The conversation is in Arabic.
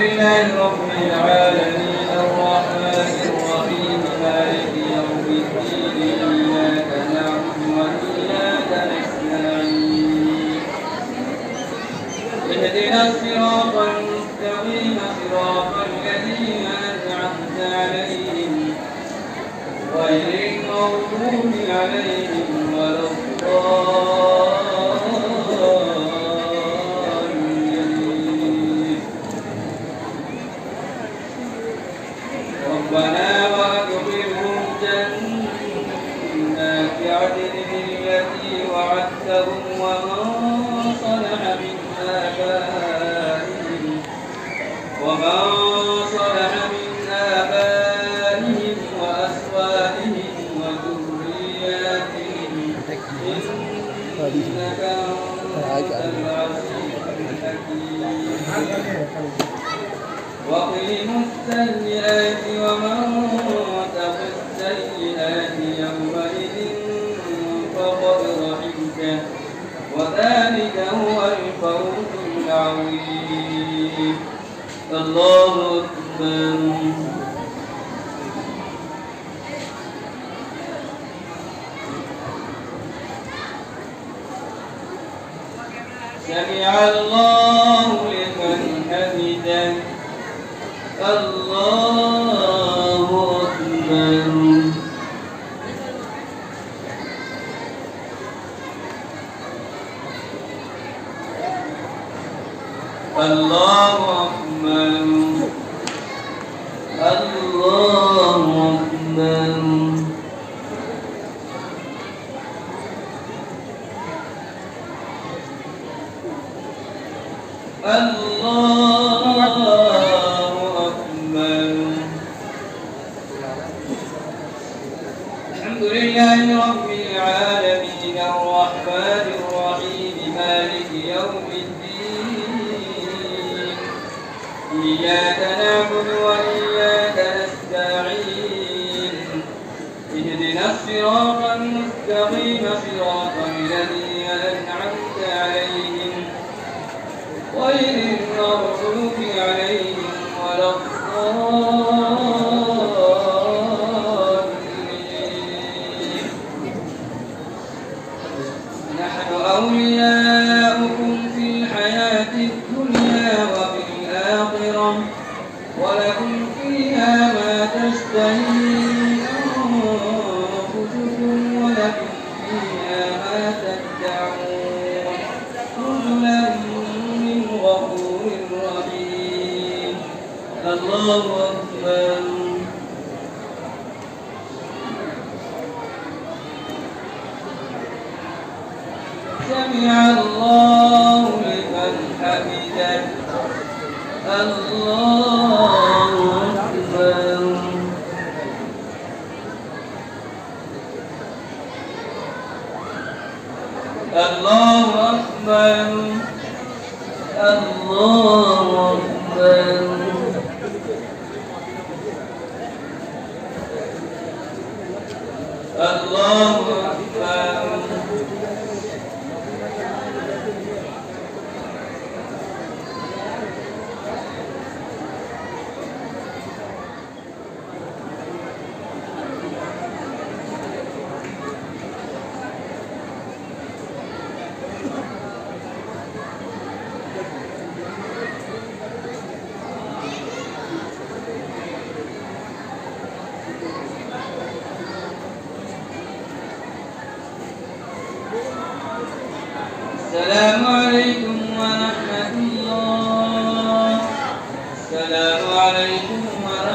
لله رب العالمين الرحمن الرحيم مالك يوم الدين إياك نعبد وإياك نستعين اهدنا الصراط المستقيم صراط الذين أنعمت عليهم غير المغضوب عليهم ولا الضالين. ربنا وأدخلهم جنات عدن التي وعدتهم ومن صلح من آبائهم وأزواجهم وذرياتهم إنك أنت العزيز الحكيم. وقهم السيئات ومن تق السيئات يومئذ فقد رحمته وذلك هو الفوز العظيم. الله أكبر. سمع الله لمن حمده. الله أكبر. الله أكبر. الله أكبر. الله أكبر. الحمد لله رب العالمين الرحمن الرحيم مالك يوم الدين إياك نعبد وإياك نستعين اهدنا الصراط المستقيم صراط الذين أنعمت عليهم غير المغضوب عليهم ولا الضالين. نحن أولياؤكم في الحياة الدنيا وفي الآخرة ولكم فيها ما تشتهي أنفسكم ولكم فيها ما تدعون نزلا من غفور رحيم. الله أكبر. سمع الله لمن حمده. الله أكبر. الله أكبر. الله أكبر. الله أكبر. السلام عليكم ورحمة الله. السلام عليكم ورحمة